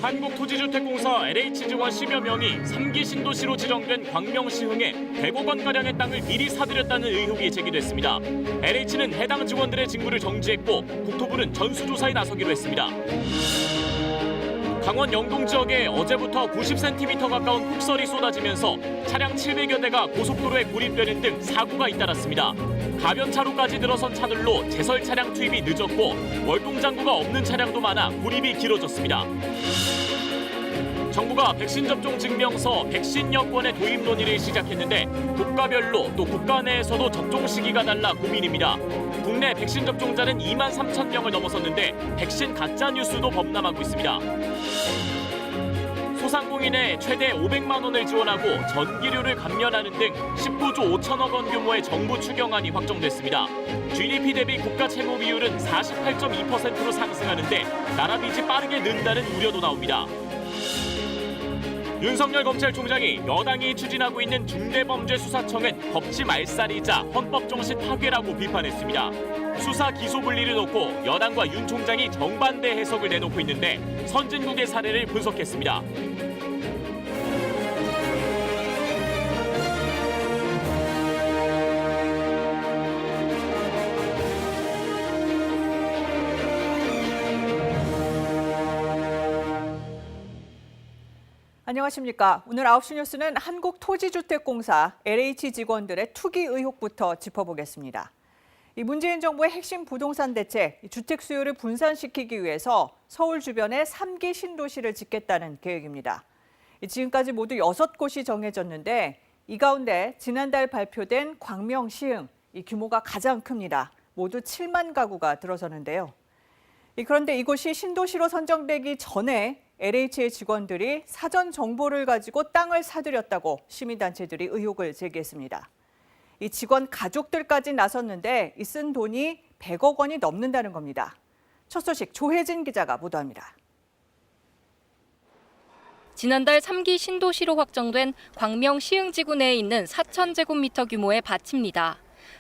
한국토지주택공사 LH 직원 10여 명이 3기 신도시로 지정된 광명시흥에 100억 원가량의 땅을 미리 사들였다는 의혹이 제기됐습니다. LH는 해당 직원들의 직무를 정지했고 국토부는 전수조사에 나서기로 했습니다. 강원 영동 지역에 어제부터 90cm 가까운 폭설이 쏟아지면서 차량 700여 대가 고속도로에 고립되는 등 사고가 잇따랐습니다. 가변차로까지 들어선 차들로 제설 차량 투입이 늦었고 월동장구가 없는 차량도 많아 고립이 길어졌습니다. 정부가 백신 접종 증명서 백신 여권의 도입 논의를 시작했는데 국가별로 또 국가 내에서도 접종 시기가 달라 고민입니다. 국내 백신 접종자는 2만 3천 명을 넘어섰는데 백신 가짜 뉴스도 범람하고 있습니다. 소상공인에 최대 500만 원을 지원하고 전기료를 감면하는 등 19조 5천억 원 규모의 정부 추경안이 확정됐습니다. GDP 대비 국가 채무 비율은 48.2%로 상승하는데 나라 빚이 빠르게 는다는 우려도 나옵니다. 윤석열 검찰총장이 여당이 추진하고 있는 중대범죄수사청은 법치 말살이자 헌법 정신 파괴라고 비판했습니다. 수사 기소 분리를 놓고 여당과 윤 총장이 정반대 해석을 내놓고 있는데 선진국의 사례를 분석했습니다. 안녕하십니까. 오늘 9시 뉴스는 한국토지주택공사 LH 직원들의 투기 의혹부터 짚어보겠습니다. 이 문재인 정부의 핵심 부동산 대책, 주택 수요를 분산시키기 위해서 서울 주변에 3기 신도시를 짓겠다는 계획입니다. 지금까지 모두 6곳이 정해졌는데 이 가운데 지난달 발표된 광명시흥, 이 규모가 가장 큽니다. 모두 7만 가구가 들어서는데요. 그런데 이곳이 신도시로 선정되기 전에 LH의 직원들이 사전 정보를 가지고 땅을 사들였다고 시민단체들이 의혹을 제기했습니다. 이 직원 가족들까지 나섰는데 쓴 돈이 100억 원이 넘는다는 겁니다. 첫 소식 조혜진 기자가 보도합니다. 지난달 3기 신도시로 확정된 광명 시흥지구 내에 있는 4,000제곱미터 규모의 밭입니다.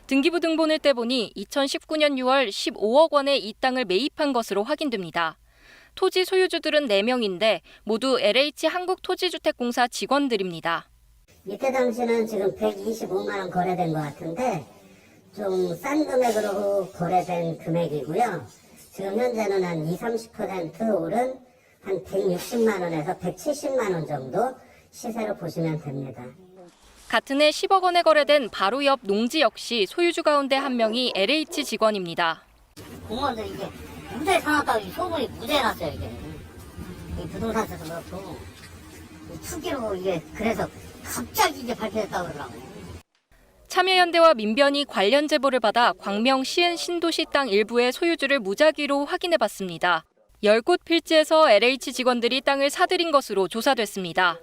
등기부 등본을 떼보니 2019년 6월 15억 원에 이 땅을 매입한 것으로 확인됩니다. 토지 소유주들은 4명인데 모두 LH 한국토지주택공사 직원들입니다. 이때 당시는 지금 125만 원 거래된 것 같은데 좀 싼 금액으로 거래된 금액이고요. 지금 현재는 한 20-30% 오른 한 160만 원에서 170만 원 정도 시세로 보시면 됩니다. 같은 해 10억 원에 거래된 바로 옆 농지 역시 소유주 가운데 한 명이 LH 직원입니다. 공무원들 이게 무죄 사놨다고 소문이 무죄 났어요, 이게. 이 부동산에서 그렇고 투기로 이게 그래서 갑자기 이게 발표됐다고 그러더라고요. 참여연대와 민변이 관련 제보를 받아 광명 시흥 신도시 땅 일부의 소유주를 무작위로 확인해봤습니다. 10곳 필지에서 LH 직원들이 땅을 사들인 것으로 조사됐습니다.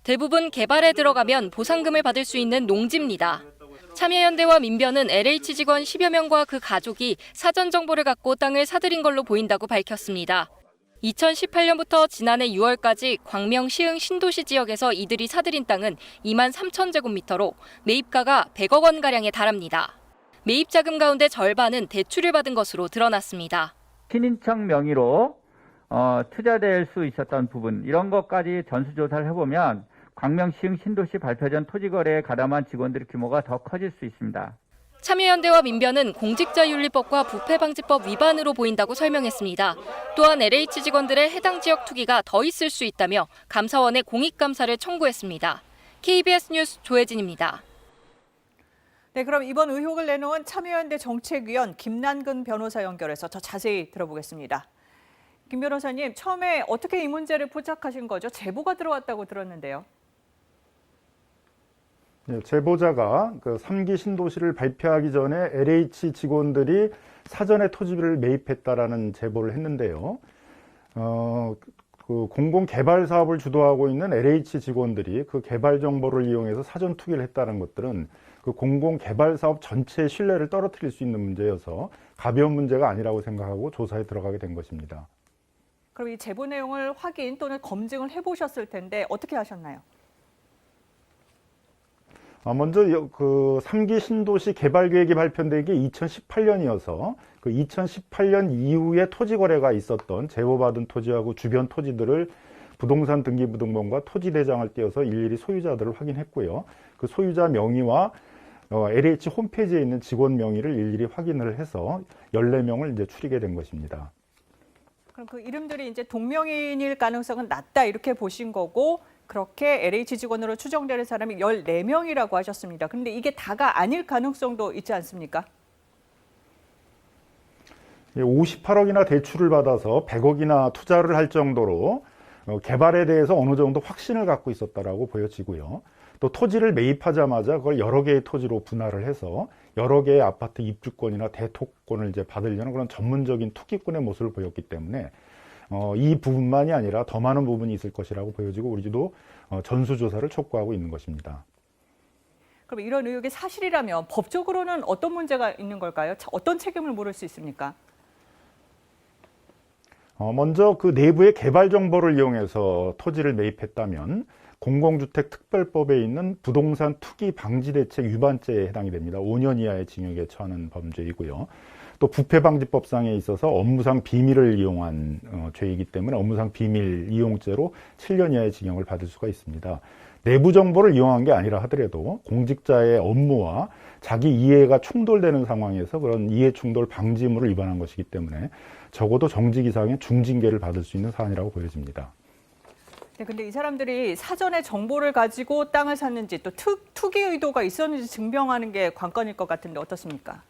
대부분 개발에 들어가면 보상금을 받을 수 있는 농지입니다. 참여연대와 민변은 LH 직원 10여 명과 그 가족이 사전 정보를 갖고 땅을 사들인 걸로 보인다고 밝혔습니다. 2018년부터 지난해 6월까지 광명 시흥 신도시 지역에서 이들이 사들인 땅은 2만 3천 제곱미터로 매입가가 100억 원가량에 달합니다. 매입 자금 가운데 절반은 대출을 받은 것으로 드러났습니다. 신인척 명의로 투자될 수 있었던 부분, 이런 것까지 전수조사를 해보면 광명시흥 신도시 발표 전 토지거래에 가담한 직원들의 규모가 더 커질 수 있습니다. 참여연대와 민변은 공직자윤리법과 부패방지법 위반으로 보인다고 설명했습니다. 또한 LH 직원들의 해당 지역 투기가 더 있을 수 있다며 감사원에 공익감사를 청구했습니다. KBS 뉴스 조혜진입니다. 네, 그럼 이번 의혹을 내놓은 참여연대 정책위원 김난근 변호사 연결해서 더 자세히 들어보겠습니다. 김 변호사님, 처음에 어떻게 이 문제를 포착하신 거죠? 제보가 들어왔다고 들었는데요. 네, 제보자가 그 3기 신도시를 발표하기 전에 LH 직원들이 사전에 토지를 매입했다라는 제보를 했는데요. 그 공공 개발 사업을 주도하고 있는 LH 직원들이 그 개발 정보를 이용해서 사전 투기를 했다는 것들은 그 공공 개발 사업 전체의 신뢰를 떨어뜨릴 수 있는 문제여서 가벼운 문제가 아니라고 생각하고 조사에 들어가게 된 것입니다. 그럼 이 제보 내용을 확인 또는 검증을 해보셨을 텐데 어떻게 하셨나요? 먼저 그 3기 신도시 개발 계획이 발표된 게 2018년이어서 그 2018년 이후에 토지 거래가 있었던 제보받은 토지하고 주변 토지들을 부동산 등기부등본과 토지대장을 띄어서 일일이 소유자들을 확인했고요. 그 소유자 명의와 LH 홈페이지에 있는 직원 명의를 일일이 확인을 해서 14명을 이제 추리게 된 것입니다. 그럼 그 이름들이 이제 동명이인일 가능성은 낮다 이렇게 보신 거고 그렇게 LH 직원으로 추정되는 사람이 14명이라고 하셨습니다. 그런데 이게 다가 아닐 가능성도 있지 않습니까? 58억이나 대출을 받아서 100억이나 투자를 할 정도로 개발에 대해서 어느 정도 확신을 갖고 있었다라고 보여지고요. 또 토지를 매입하자마자 그걸 여러 개의 토지로 분할을 해서 여러 개의 아파트 입주권이나 대토권을 이제 받으려는 그런 전문적인 투기꾼의 모습을 보였기 때문에 이 부분만이 아니라 더 많은 부분이 있을 것이라고 보여지고 우리도 전수조사를 촉구하고 있는 것입니다. 그럼 이런 의혹이 사실이라면 법적으로는 어떤 문제가 있는 걸까요? 어떤 책임을 물을 수 있습니까? 먼저 그 내부의 개발 정보를 이용해서 토지를 매입했다면 공공주택특별법에 있는 부동산 투기 방지 대책 위반죄에 해당이 됩니다. 5년 이하의 징역에 처하는 범죄이고요. 또 부패방지법상에 있어서 업무상 비밀을 이용한 죄이기 때문에 업무상 비밀 이용죄로 7년 이하의 징역을 받을 수가 있습니다. 내부 정보를 이용한 게 아니라 하더라도 공직자의 업무와 자기 이해가 충돌되는 상황에서 그런 이해 충돌 방지의무를 위반한 것이기 때문에 적어도 정직 이상의 중징계를 받을 수 있는 사안이라고 보여집니다. 네, 근데 이 사람들이 사전에 정보를 가지고 땅을 샀는지 또 투기 의도가 있었는지 증명하는 게 관건일 것 같은데 어떻습니까?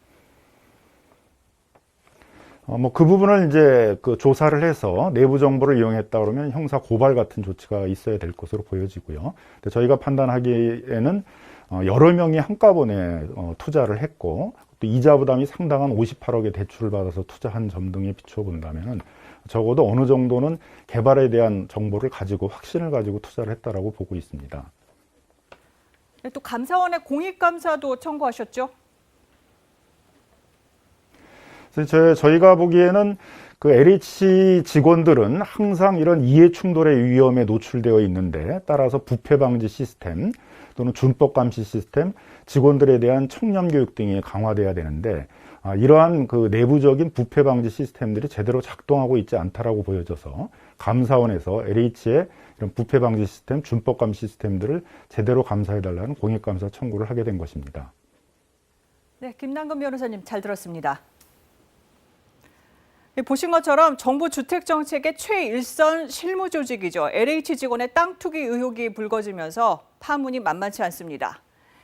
그 부분을 이제 그 조사를 해서 내부 정보를 이용했다 그러면 형사 고발 같은 조치가 있어야 될 것으로 보여지고요. 근데 저희가 판단하기에는 여러 명이 한꺼번에 투자를 했고 또 이자 부담이 상당한 58억의 대출을 받아서 투자한 점 등에 비추어 본다면은 적어도 어느 정도는 개발에 대한 정보를 가지고 확신을 가지고 투자를 했다라고 보고 있습니다. 네, 또 감사원에 공익감사도 청구하셨죠? 저희가 보기에는 그 LH 직원들은 항상 이런 이해 충돌의 위험에 노출되어 있는데 따라서 부패 방지 시스템 또는 준법 감시 시스템, 직원들에 대한 청렴 교육 등이 강화돼야 되는데 이러한 그 내부적인 부패 방지 시스템들이 제대로 작동하고 있지 않다라고 보여져서 감사원에서 LH의 이런 부패 방지 시스템, 준법 감시 시스템들을 제대로 감사해달라는 공익감사 청구를 하게 된 것입니다. 네, 김남근 변호사님 잘 들었습니다. 보신 것처럼 정부 주택 정책의 최일선 실무 조직이죠. LH 직원의 땅 투기 의혹이 불거지면서 파문이 만만치 않습니다.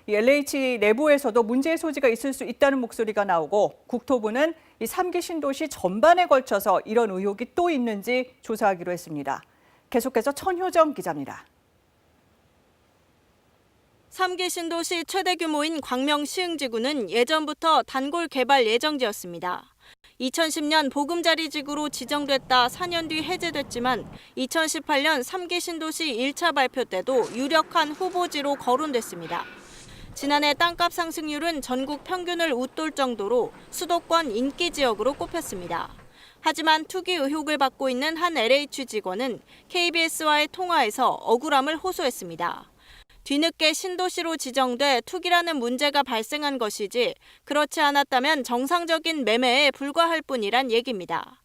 이 LH 내부에서도 문제의 소지가 있을 수 있다는 목소리가 나오고 국토부는 이 3기 신도시 전반에 걸쳐서 이런 의혹이 또 있는지 조사하기로 했습니다. 계속해서 천효정 기자입니다. 3기 신도시 최대 규모인 광명 시흥지구는 예전부터 단골 개발 예정지였습니다. 2010년 보금자리지구로 지정됐다 4년 뒤 해제됐지만 2018년 3기 신도시 1차 발표 때도 유력한 후보지로 거론됐습니다. 지난해 땅값 상승률은 전국 평균을 웃돌 정도로 수도권 인기 지역으로 꼽혔습니다. 하지만 투기 의혹을 받고 있는 한 LH 직원은 KBS와의 통화에서 억울함을 호소했습니다. 뒤늦게 신도시로 지정돼 투기라는 문제가 발생한 것이지 그렇지 않았다면 정상적인 매매에 불과할 뿐이란 얘기입니다.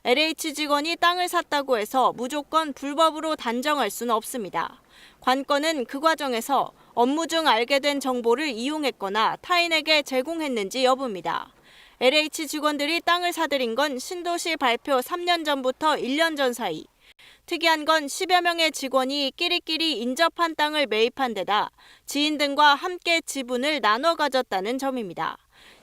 LH 직원이 땅을 샀다고 해서 무조건 불법으로 단정할 수는 없습니다. 관건은 그 과정에서 업무 중 알게 된 정보를 이용했거나 타인에게 제공했는지 여부입니다. LH 직원들이 땅을 사들인 건 신도시 발표 3년 전부터 1년 전 사이. 특이한 건 10여 명의 직원이 끼리끼리 인접한 땅을 매입한 데다 지인 등과 함께 지분을 나눠 가졌다는 점입니다.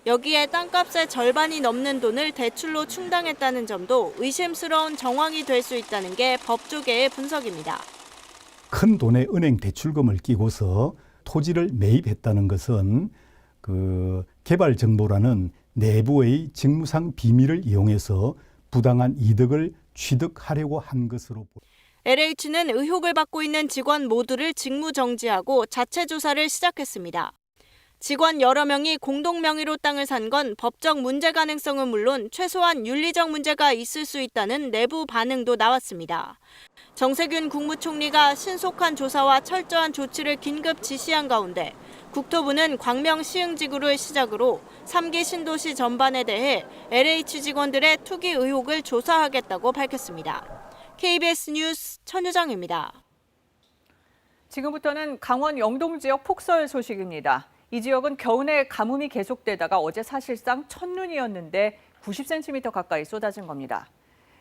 여기에 땅값의 절반이 넘는 돈을 대출로 충당했다는 점도 의심스러운 정황이 될 수 있다는 게 법조계의 분석입니다. 큰 돈의 은행 대출금을 끼고서 토지를 매입했다는 것은 그 개발 정보라는 내부의 직무상 비밀을 이용해서 부당한 이득을 취득하려고 한 것으로 보입니다. LH는 의혹을 받고 있는 직원 모두를 직무 정지하고 자체 조사를 시작했습니다. 직원 여러 명이 공동 명의로 땅을 산 건 법적 문제 가능성은 물론 최소한 윤리적 문제가 있을 수 있다는 내부 반응도 나왔습니다. 정세균 국무총리가 신속한 조사와 철저한 조치를 긴급 지시한 가운데 국토부는 광명 시흥지구를 시작으로 3기 신도시 전반에 대해 LH 직원들의 투기 의혹을 조사하겠다고 밝혔습니다. KBS 뉴스 천유정입니다. 지금부터는 강원 영동 지역 폭설 소식입니다. 이 지역은 겨우내 가뭄이 계속되다가 어제 사실상 첫눈이었는데 90cm 가까이 쏟아진 겁니다.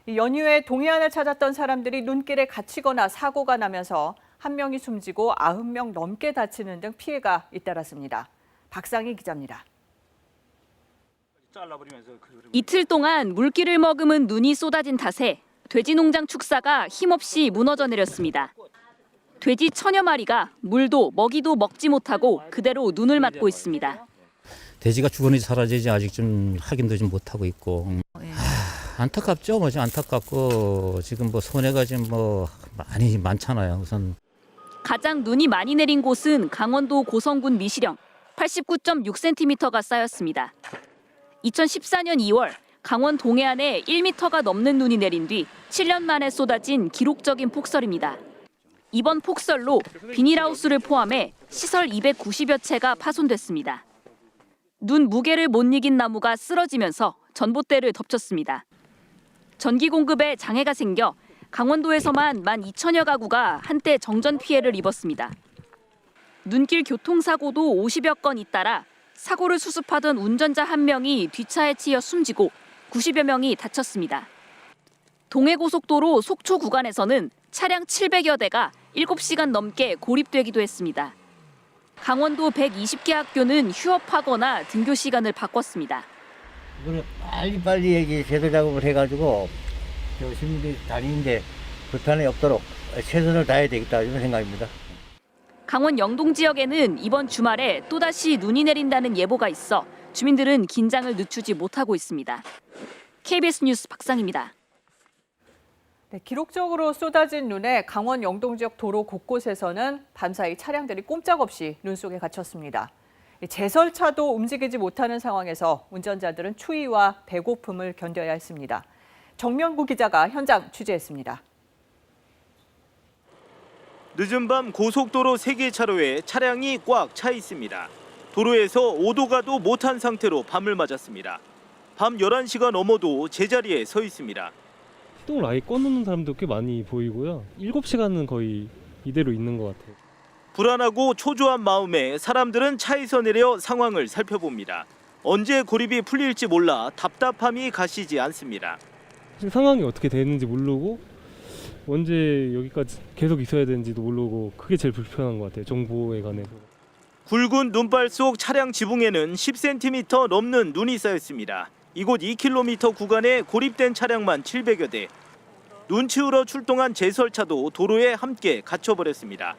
연휴에 동해안을 찾았던 사람들이 눈길에 갇히거나 사고가 나면서 1명이 숨지고 90명 넘게 다치는 등 피해가 잇따랐습니다. 박상희 기자입니다. 이틀 동안 물기를 머금은 눈이 쏟아진 탓에 돼지 농장 축사가 힘없이 무너져 내렸습니다. 돼지 천여 마리가 물도 먹이도 먹지 못하고 그대로 눈을 맞고 있습니다. 돼지가 죽었는지 사라지지 아직 좀 확인도 좀 못하고 있고 안타깝죠. 뭐 안타깝고 지금 뭐 손해가 지금 뭐 많잖아요. 우선 가장 눈이 많이 내린 곳은 강원도 고성군 미시령 89.6cm가 쌓였습니다. 2014년 2월 강원 동해안에 1m가 넘는 눈이 내린 뒤 7년 만에 쏟아진 기록적인 폭설입니다. 이번 폭설로 비닐하우스를 포함해 시설 290여 채가 파손됐습니다. 눈 무게를 못 이긴 나무가 쓰러지면서 전봇대를 덮쳤습니다. 전기 공급에 장애가 생겨 강원도에서만 12,000여 가구가 한때 정전 피해를 입었습니다. 눈길 교통사고도 50여 건 잇따라 사고를 수습하던 운전자 1명이 뒷차에 치여 숨지고 90여 명이 다쳤습니다. 동해고속도로 속초 구간에서는 차량 700여 대가 7시간 넘게 고립되기도 했습니다. 강원도 120개 학교는 휴업하거나 등교 시간을 바꿨습니다. 이거는 빨리 제도 작업을 해가지고 시민들이 다니는데 불편이 없도록 최선을 다해야 되겠다 이런 생각입니다. 강원 영동 지역에는 이번 주말에 또다시 눈이 내린다는 예보가 있어 주민들은 긴장을 늦추지 못하고 있습니다. KBS 뉴스 박상희입니다. 네, 기록적으로 쏟아진 눈에 강원 영동 지역 도로 곳곳에서는 밤사이 차량들이 꼼짝없이 눈 속에 갇혔습니다. 제설차도 움직이지 못하는 상황에서 운전자들은 추위와 배고픔을 견뎌야 했습니다. 정명구 기자가 현장 취재했습니다. 늦은 밤 고속도로 3개 차로에 차량이 꽉 차 있습니다. 도로에서 오도 가도 못한 상태로 밤을 맞았습니다. 밤 11시가 넘어도 제자리에 서 있습니다. 시동을 아예 꺼놓는 사람도 꽤 많이 보이고요. 7시간은 거의 이대로 있는 것 같아요. 불안하고 초조한 마음에 사람들은 차에서 내려 상황을 살펴봅니다. 언제 고립이 풀릴지 몰라 답답함이 가시지 않습니다. 상황이 어떻게 되는지 모르고 언제 여기까지 계속 있어야 되는지도 모르고 그게 제일 불편한 것 같아요. 정보에 관해서. 굵은 눈발 속 차량 지붕에는 10cm 넘는 눈이 쌓였습니다. 이곳 2km 구간에 고립된 차량만 700여 대. 눈 치우러 출동한 제설차도 도로에 함께 갇혀버렸습니다.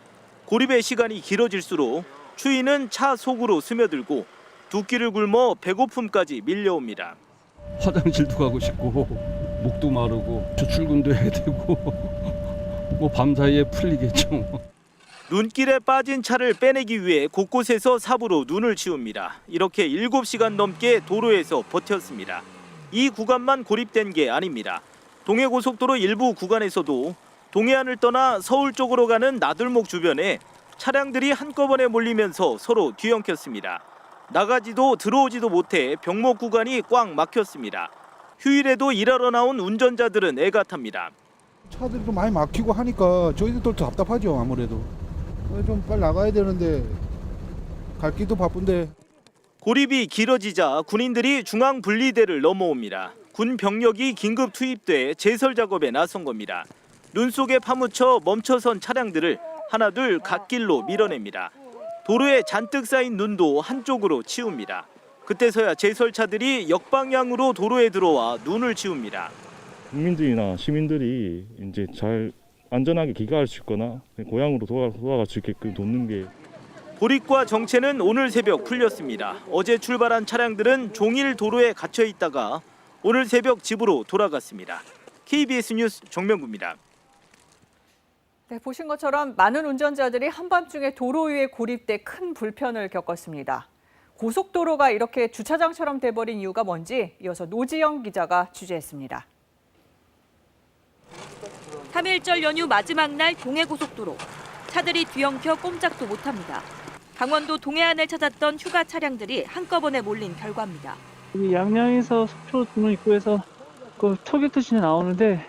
고립의 시간이 길어질수록 추위는 차 속으로 스며들고 두 끼를 굶어 배고픔까지 밀려옵니다. 화장실도 가고 싶고 목도 마르고 출근도 해야 되고 뭐 밤사이에 풀리겠죠. 눈길에 빠진 차를 빼내기 위해 곳곳에서 삽으로 눈을 치웁니다. 이렇게 7시간 넘게 도로에서 버텼습니다. 이 구간만 고립된 게 아닙니다. 동해고속도로 일부 구간에서도 동해안을 떠나 서울 쪽으로 가는 나들목 주변에 차량들이 한꺼번에 몰리면서 서로 뒤엉켰습니다. 나가지도 들어오지도 못해 병목 구간이 꽉 막혔습니다. 휴일에도 일하러 나온 운전자들은 애가 탑니다. 차들도 많이 막히고 하니까 저희들도 답답하죠. 아무래도 좀 빨리 나가야 되는데 갈 길도 바쁜데. 고립이 길어지자 군인들이 중앙 분리대를 넘어옵니다. 군 병력이 긴급 투입돼 제설 작업에 나선 겁니다. 눈 속에 파묻혀 멈춰선 차량들을 하나둘 갓길로 밀어냅니다. 도로에 잔뜩 쌓인 눈도 한쪽으로 치웁니다. 그때서야 제설차들이 역방향으로 도로에 들어와 눈을 치웁니다. 국민들이나 시민들이 이제 잘 안전하게 귀가할 수 있거나 고향으로 돌아갈 수 있게끔 돕는 게. 고립과 정체는 오늘 새벽 풀렸습니다. 어제 출발한 차량들은 종일 도로에 갇혀 있다가 오늘 새벽 집으로 돌아갔습니다. KBS 뉴스 정명구입니다. 네, 보신 것처럼 많은 운전자들이 한밤중에 도로 위에 고립돼 큰 불편을 겪었습니다. 고속도로가 이렇게 주차장처럼 돼버린 이유가 뭔지 이어서 노지영 기자가 취재했습니다. 3일절 연휴 마지막 날 동해고속도로. 차들이 뒤엉켜 꼼짝도 못합니다. 강원도 동해안을 찾았던 휴가 차량들이 한꺼번에 몰린 결과입니다. 양양에서 속초 등록 입구에서 그 토격투신에 나오는데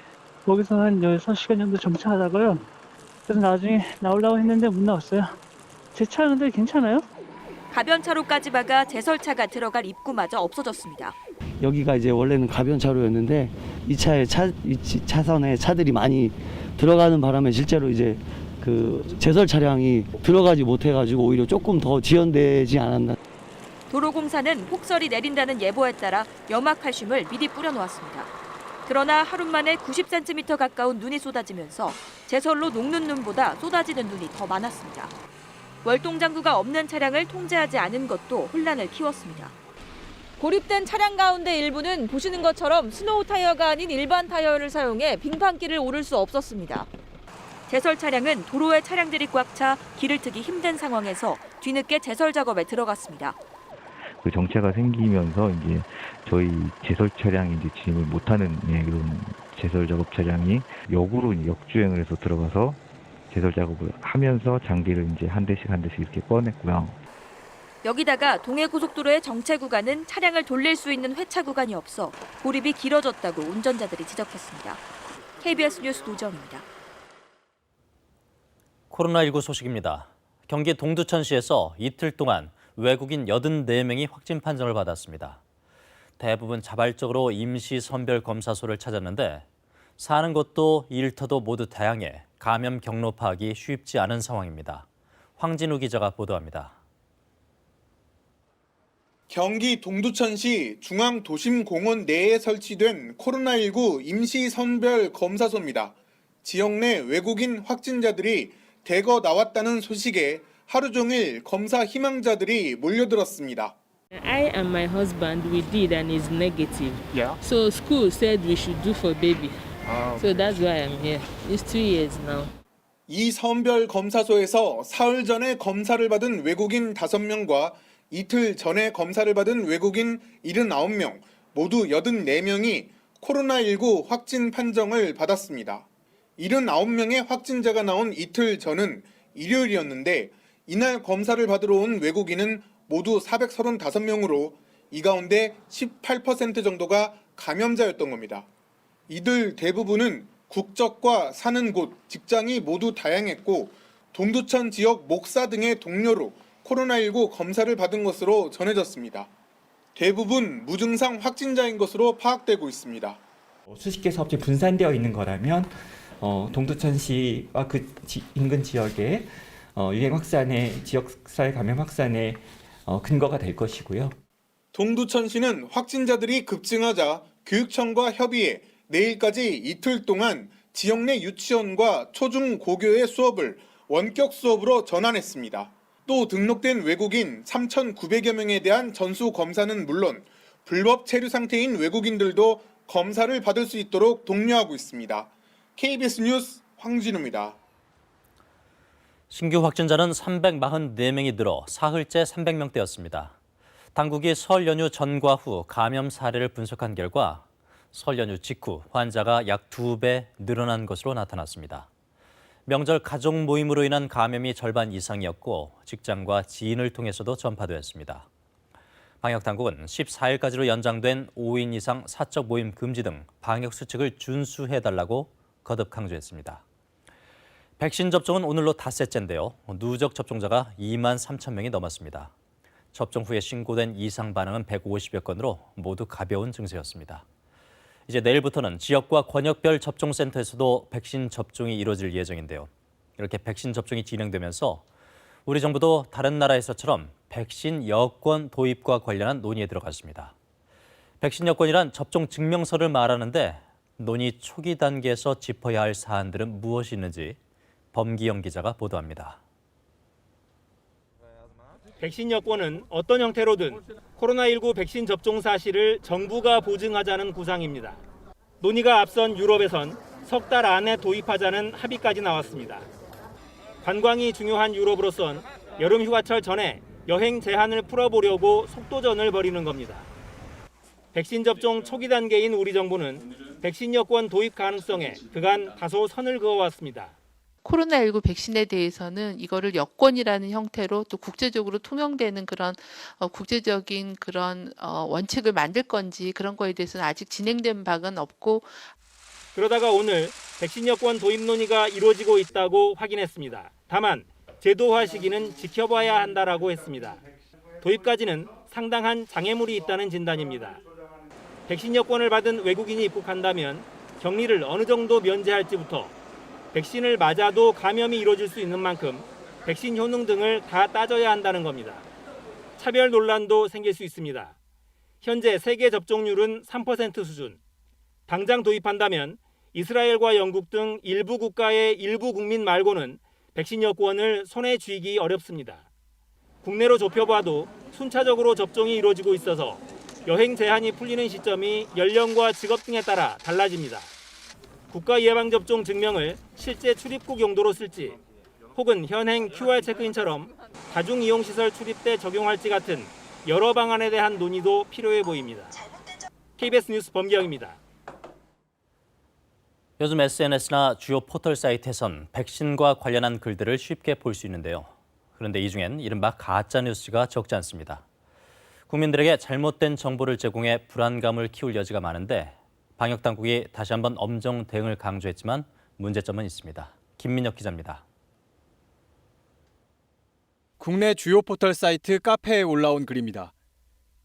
거기서 한 6시간 정도 정차하다가요. 그래서 나중에 나오려고 했는데 못 나왔어요. 제 차는데 괜찮아요? 가변차로까지 막아 제설차가 들어갈 입구마저 없어졌습니다. 여기가 이제 원래는 가변차로였는데 이 차선에 차들이 많이 들어가는 바람에 실제로 이제 그 제설 차량이 들어가지 못해가지고 오히려 조금 더 지연되지 않았나. 도로공사는 폭설이 내린다는 예보에 따라 염화칼슘을 미리 뿌려놓았습니다. 그러나 하루 만에 90cm 가까운 눈이 쏟아지면서 제설로 녹는 눈보다 쏟아지는 눈이 더 많았습니다. 월동장구가 없는 차량을 통제하지 않은 것도 혼란을 키웠습니다. 고립된 차량 가운데 일부는 보시는 것처럼 스노우 타이어가 아닌 일반 타이어를 사용해 빙판길을 오를 수 없었습니다. 제설 차량은 도로에 차량들이 꽉 차 길을 트기 힘든 상황에서 뒤늦게 제설 작업에 들어갔습니다. 그 정체가 생기면서 이제 저희 제설 차량이 이제 진입을 못하는 그런 제설 작업 차량이 역으로 역주행을 해서 들어가서 제설 작업을 하면서 장비를 이제 한 대씩 이렇게 꺼냈고요. 여기다가 동해고속도로의 정체 구간은 차량을 돌릴 수 있는 회차 구간이 없어 고립이 길어졌다고 운전자들이 지적했습니다. KBS 뉴스 노정입니다. 코로나19 소식입니다. 경기 동두천시에서 이틀 동안 외국인 84명이 확진 판정을 받았습니다. 대부분 자발적으로 임시 선별 검사소를 찾았는데 사는 곳도 일터도 모두 다양해 감염 경로 파악이 쉽지 않은 상황입니다. 황진우 기자가 보도합니다. 경기 동두천시 중앙도심공원 내에 설치된 코로나19 임시선별 검사소입니다. 지역 내 외국인 확진자들이 대거 나왔다는 소식에 하루 종일 검사 희망자들이 몰려들었습니다. I and my husband we did and it's negative. Yeah. So school said we should do for baby. So that's why I'm here. It's 2 years now. 이 선별 검사소에서 사흘 전에 검사를 받은 외국인 5명과 이틀 전에 검사를 받은 외국인 79명, 모두 84명이 코로나19 확진 판정을 받았습니다. 79명의 확진자가 나온 이틀 전은 일요일이었는데 이날 검사를 받으러 온 외국인은 모두 435명으로 이 가운데 18% 정도가 감염자였던 겁니다. 이들 대부분은 국적과 사는 곳, 직장이 모두 다양했고 동두천 지역 목사 등의 동료로 코로나19 검사를 받은 것으로 전해졌습니다. 대부분 무증상 확진자인 것으로 파악되고 있습니다. 수십 개 사업체 분산되어 있는 거라면 동두천시와 그 인근 지역에 유행 확산의 지역사회 감염 확산의 근거가 될 것이고요. 동두천시는 확진자들이 급증하자 교육청과 협의해 내일까지 이틀 동안 지역 내 유치원과 초중 고교의 수업을 원격 수업으로 전환했습니다. 또 등록된 외국인 3,900여 명에 대한 전수 검사는 물론 불법 체류 상태인 외국인들도 검사를 받을 수 있도록 독려하고 있습니다. KBS 뉴스 황진우입니다. 신규 확진자는 344명이 늘어 사흘째 300명대였습니다. 당국이 설 연휴 전과 후 감염 사례를 분석한 결과 설 연휴 직후 환자가 약 2배 늘어난 것으로 나타났습니다. 명절 가족 모임으로 인한 감염이 절반 이상이었고 직장과 지인을 통해서도 전파되었습니다. 방역당국은 14일까지로 연장된 5인 이상 사적 모임 금지 등 방역 수칙을 준수해달라고 거듭 강조했습니다. 백신 접종은 오늘로 닷새째인데요. 누적 접종자가 2만 3천 명이 넘었습니다. 접종 후에 신고된 이상 반응은 150여 건으로 모두 가벼운 증세였습니다. 이제 내일부터는 지역과 권역별 접종센터에서도 백신 접종이 이루어질 예정인데요. 이렇게 백신 접종이 진행되면서 우리 정부도 다른 나라에서처럼 백신 여권 도입과 관련한 논의에 들어갔습니다. 백신 여권이란 접종 증명서를 말하는데 논의 초기 단계에서 짚어야 할 사안들은 무엇이 있는지 범기영 기자가 보도합니다. 백신 여권은 어떤 형태로든 코로나19 백신 접종 사실을 정부가 보증하자는 구상입니다. 논의가 앞선 유럽에선 석 달 안에 도입하자는 합의까지 나왔습니다. 관광이 중요한 유럽으로선 여름 휴가철 전에 여행 제한을 풀어보려고 속도전을 벌이는 겁니다. 백신 접종 초기 단계인 우리 정부는 백신 여권 도입 가능성에 그간 다소 선을 그어왔습니다. 코로나19 백신에 대해서는 이거를 여권이라는 형태로 또 국제적으로 통용되는 그런 국제적인 그런 원칙을 만들 건지 그런 거에 대해서는 아직 진행된 바는 없고. 그러다가 오늘 백신 여권 도입 논의가 이루어지고 있다고 확인했습니다. 다만 제도화 시기는 지켜봐야 한다라고 했습니다. 도입까지는 상당한 장애물이 있다는 진단입니다. 백신 여권을 받은 외국인이 입국한다면 격리를 어느 정도 면제할지부터 백신을 맞아도 감염이 이루어질 수 있는 만큼 백신 효능 등을 다 따져야 한다는 겁니다. 차별 논란도 생길 수 있습니다. 현재 세계 접종률은 3% 수준. 당장 도입한다면 이스라엘과 영국 등 일부 국가의 일부 국민 말고는 백신 여권을 손에 쥐기 어렵습니다. 국내로 좁혀봐도 순차적으로 접종이 이루어지고 있어서 여행 제한이 풀리는 시점이 연령과 직업 등에 따라 달라집니다. 국가 예방접종 증명을 실제 출입국 용도로 쓸지 혹은 현행 QR 체크인처럼 다중이용시설 출입 때 적용할지 같은 여러 방안에 대한 논의도 필요해 보입니다. KBS 뉴스 범기영입니다. 요즘 SNS나 주요 포털 사이트에선 백신과 관련한 글들을 쉽게 볼 수 있는데요. 그런데 이 중엔 이른바 가짜 뉴스가 적지 않습니다. 국민들에게 잘못된 정보를 제공해 불안감을 키울 여지가 많은데 방역 당국이 다시 한번 엄정 대응을 강조했지만 문제점은 있습니다. 김민혁 기자입니다. 국내 주요 포털 사이트 카페에 올라온 글입니다.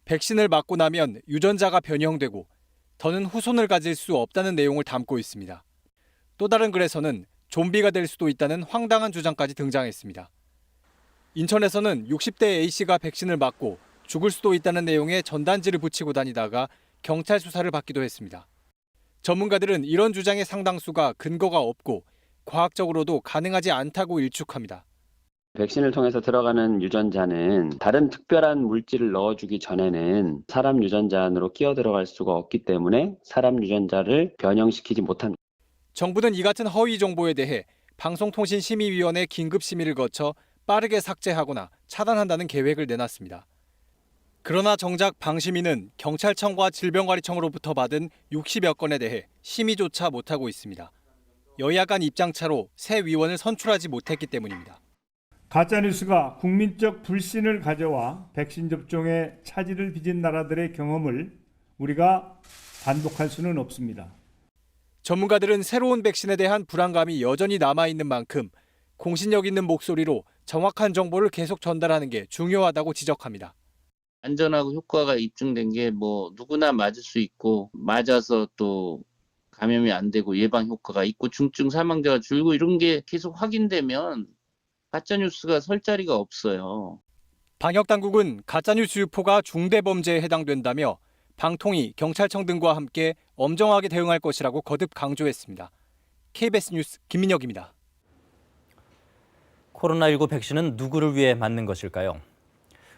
백신을 맞고 나면 유전자가 변형되고 더는 후손을 가질 수 없다는 내용을 담고 있습니다. 또 다른 글에서는 좀비가 될 수도 있다는 황당한 주장까지 등장했습니다. 인천에서는 60대 A씨가 백신을 맞고 죽을 수도 있다는 내용의 전단지를 붙이고 다니다가 경찰 수사를 받기도 했습니다. 전문가들은 이런 주장의 상당수가 근거가 없고 과학적으로도 가능하지 않다고 일축합니다. 백신을 통해서 들어가는 유전자는 다른 특별한 물질을 넣어주기 전에는 사람 유전자 안으로 끼어 들어갈 수가 없기 때문에 사람 유전자를 변형시키지 못합니다. 정부는 이 같은 허위 정보에 대해 방송통신심의위원회 긴급심의를 거쳐 빠르게 삭제하거나 차단한다는 계획을 내놨습니다. 그러나 정작 방심위는 경찰청과 질병관리청으로부터 받은 60여 건에 대해 심의조차 못하고 있습니다. 여야 간 입장차로 새 위원을 선출하지 못했기 때문입니다. 가짜뉴스가 국민적 불신을 가져와 백신 접종에 차질을 빚은 나라들의 경험을 우리가 반복할 수는 없습니다. 전문가들은 새로운 백신에 대한 불안감이 여전히 남아있는 만큼 공신력 있는 목소리로 정확한 정보를 계속 전달하는 게 중요하다고 지적합니다. 안전하고 효과가 입증된 게 누구나 맞을 수 있고 맞아서 또 감염이 안 되고 예방 효과가 있고 중증 사망자가 줄고 이런 게 계속 확인되면 가짜뉴스가 설 자리가 없어요. 방역당국은 가짜뉴스 유포가 중대범죄에 해당된다며 방통위, 경찰청 등과 함께 엄정하게 대응할 것이라고 거듭 강조했습니다. KBS 뉴스 김민혁입니다. 코로나19 백신은 누구를 위해 맞는 것일까요?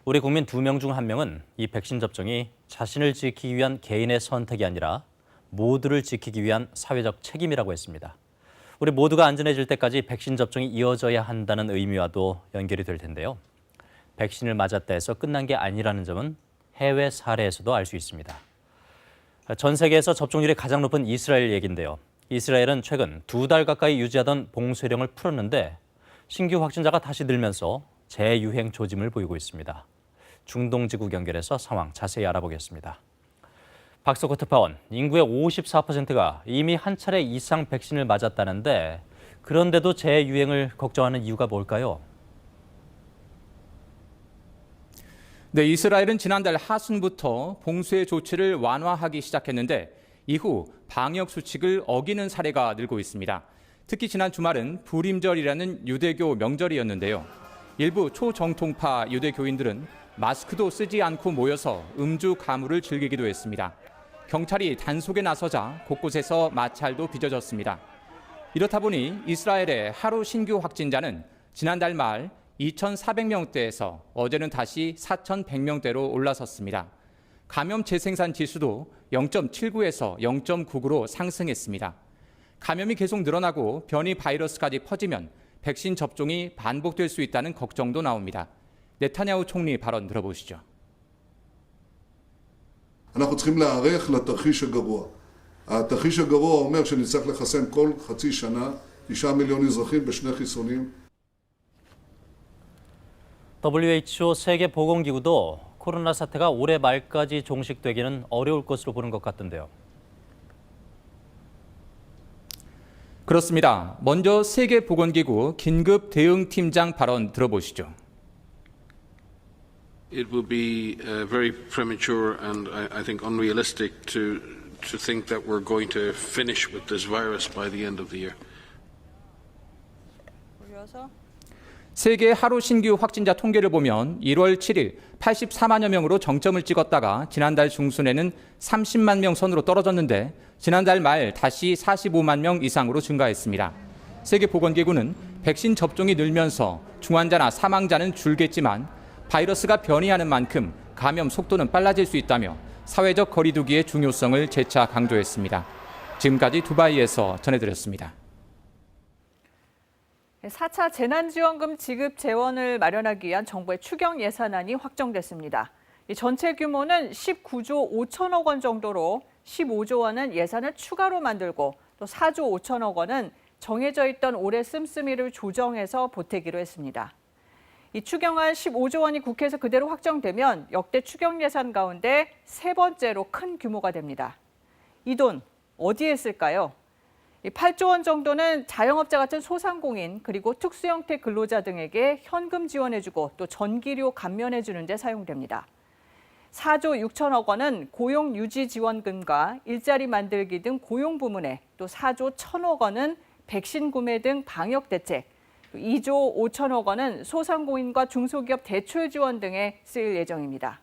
우리 국민 2명 중 1명은 이 백신 접종이 자신을 지키기 위한 개인의 선택이 아니라 모두를 지키기 위한 사회적 책임이라고 했습니다. 우리 모두가 안전해질 때까지 백신 접종이 이어져야 한다는 의미와도 연결이 될 텐데요. 백신을 맞았다 해서 끝난 게 아니라는 점은 해외 사례에서도 알 수 있습니다. 전 세계에서 접종률이 가장 높은 이스라엘 얘기인데요. 이스라엘은 최근 2달 가까이 유지하던 봉쇄령을 풀었는데 신규 확진자가 다시 늘면서 재유행 조짐을 보이고 있습니다. 중동지구 연결해서 상황 자세히 알아보겠습니다. 박석호 특파원, 인구의 54%가 이미 한 차례 이상 백신을 맞았다는데 그런데도 재유행을 걱정하는 이유가 뭘까요? 네, 이스라엘은 지난달 하순부터 봉쇄 조치를 완화하기 시작했는데 이후 방역 수칙을 어기는 사례가 늘고 있습니다. 특히 지난 주말은 불임절이라는 유대교 명절이었는데요. 일부 초정통파 유대교인들은 마스크도 쓰지 않고 모여서 음주 가무를 즐기기도 했습니다. 경찰이 단속에 나서자 곳곳에서 마찰도 빚어졌습니다. 이렇다 보니 이스라엘의 하루 신규 확진자는 지난달 말 2,400명대에서 어제는 다시 4,100명대로 올라섰습니다. 감염 재생산 지수도 0.79에서 0.99로 상승했습니다. 감염이 계속 늘어나고 변이 바이러스까지 퍼지면 백신 접종이 반복될 수 있다는 걱정도 나옵니다. 네타냐후 총리 발언 들어보시죠. אנחנו צריכים להיערך לתרחיש הגרוע. התרחיש הגרוע אומר שנצטרך לחסן כל חצי שנה 9 מיליון אזרחים בשני חיסונים. WHO 세계보건기구도 코로나 사태가 올해 말까지 종식되기는 어려울 것으로 보는 것 같던데요. 그렇습니다. 먼저 세계보건기구 긴급 대응팀장 발언 들어보시죠. It will be very premature and I think unrealistic to think that we're going to finish with this virus by the end of the year. 세계 하루 신규 확진자 통계를 보면 1월 7일 84만여 명으로 정점을 찍었다가 지난달 중순에는 30만 명 선으로 떨어졌는데 지난달 말 다시 45만 명 이상으로 증가했습니다. 세계보건기구는 백신 접종이 늘면서 중환자나 사망자는 줄겠지만 바이러스가 변이하는 만큼 감염 속도는 빨라질 수 있다며 사회적 거리 두기의 중요성을 재차 강조했습니다. 지금까지 두바이에서 전해드렸습니다. 4차 재난지원금 지급 재원을 마련하기 위한 정부의 추경 예산안이 확정됐습니다. 이 전체 규모는 19조 5천억 원 정도로 15조 원은 예산을 추가로 만들고 또 4조 5천억 원은 정해져 있던 올해 씀씀이를 조정해서 보태기로 했습니다. 이 추경안 15조 원이 국회에서 그대로 확정되면 역대 추경 예산 가운데 세 번째로 큰 규모가 됩니다. 이 돈 어디에 쓸까요? 8조 원 정도는 자영업자 같은 소상공인 그리고 특수형태 근로자 등에게 현금 지원해주고 또 전기료 감면해주는 데 사용됩니다. 4조 6천억 원은 고용유지지원금과 일자리 만들기 등 고용 부문에 또 4조 1천억 원은 백신 구매 등 방역대책, 2조 5천억 원은 소상공인과 중소기업 대출 지원 등에 쓰일 예정입니다.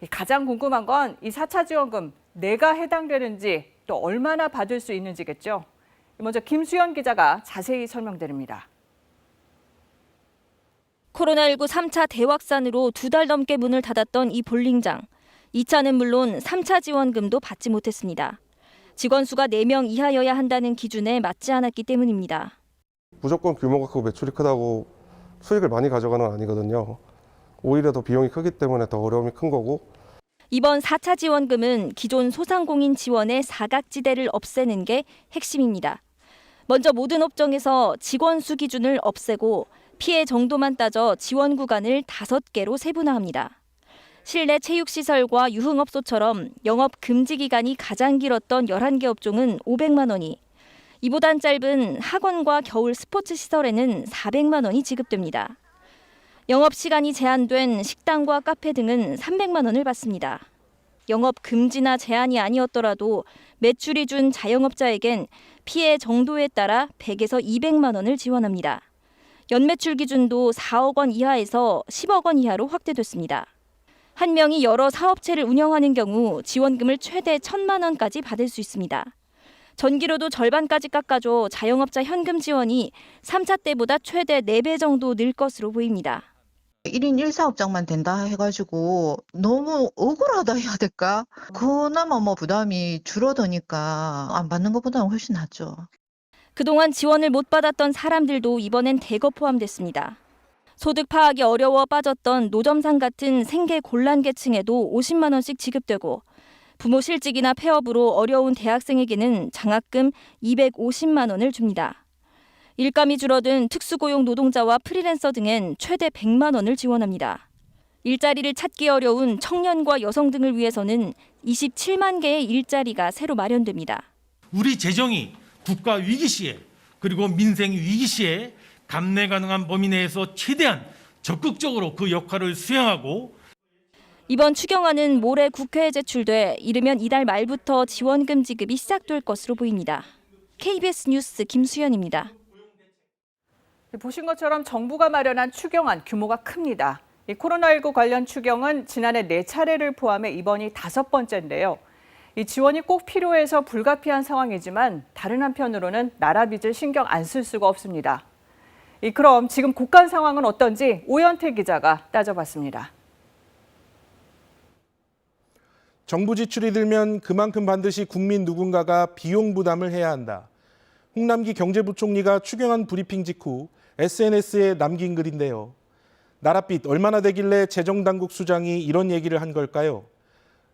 가장 궁금한 건 이 4차 지원금 내가 해당되는지 또 얼마나 받을 수 있는지겠죠. 먼저 김수현 기자가 자세히 설명드립니다. 코로나19 3차 대확산으로 2달 넘게 문을 닫았던 이 볼링장. 2차는 물론 3차 지원금도 받지 못했습니다. 직원 수가 4명 이하여야 한다는 기준에 맞지 않았기 때문입니다. 무조건 규모가 크고 매출이 크다고 수익을 많이 가져가는 건 아니거든요. 오히려 더 비용이 크기 때문에 더 어려움이 큰 거고. 이번 4차 지원금은 기존 소상공인 지원의 사각지대를 없애는 게 핵심입니다. 먼저 모든 업종에서 직원 수 기준을 없애고 피해 정도만 따져 지원 구간을 5개로 세분화합니다. 실내 체육시설과 유흥업소처럼 영업 금지 기간이 가장 길었던 11개 업종은 500만 원이, 이보단 짧은 학원과 겨울 스포츠 시설에는 400만 원이 지급됩니다. 영업 시간이 제한된 식당과 카페 등은 300만 원을 받습니다. 영업 금지나 제한이 아니었더라도 매출이 준 자영업자에겐 피해 정도에 따라 100에서 200만 원을 지원합니다. 연매출 기준도 4억 원 이하에서 10억 원 이하로 확대됐습니다. 한 명이 여러 사업체를 운영하는 경우 지원금을 최대 1,000만 원까지 받을 수 있습니다. 전기료도 절반까지 깎아줘 자영업자 현금 지원이 3차 때보다 최대 4배 정도 늘 것으로 보입니다. 1인 1사업장만 된다 해가지고 너무 억울하다 해야 될까? 그나마 부담이 줄어드니까 안 받는 것보다는 훨씬 낫죠. 그동안 지원을 못 받았던 사람들도 이번엔 대거 포함됐습니다. 소득 파악이 어려워 빠졌던 노점상 같은 생계 곤란 계층에도 50만 원씩 지급되고 부모 실직이나 폐업으로 어려운 대학생에게는 장학금 250만 원을 줍니다. 일감이 줄어든 특수고용 노동자와 프리랜서 등엔 최대 100만 원을 지원합니다. 일자리를 찾기 어려운 청년과 여성 등을 위해서는 27만 개의 일자리가 새로 마련됩니다. 우리 재정이 국가 위기 시에 그리고 민생 위기 시에 감내 가능한 범위 내에서 최대한 적극적으로 그 역할을 수행하고 이번 추경안은 모레 국회에 제출돼 이르면 이달 말부터 지원금 지급이 시작될 것으로 보입니다. KBS 뉴스 김수현입니다. 보신 것처럼 정부가 마련한 추경안 규모가 큽니다. 이 코로나19 관련 추경은 지난해 4차례를 포함해 이번이 5번째인데요. 이 지원이 꼭 필요해서 불가피한 상황이지만 다른 한편으로는 나라 빚을 신경 안 쓸 수가 없습니다. 그럼 지금 국간 상황은 어떤지 오현태 기자가 따져봤습니다. 정부 지출이 들면 그만큼 반드시 국민 누군가가 비용 부담을 해야 한다. 홍남기 경제부총리가 추경안 브리핑 직후 SNS에 남긴 글인데요. 나라빚 얼마나 되길래 재정당국 수장이 이런 얘기를 한 걸까요?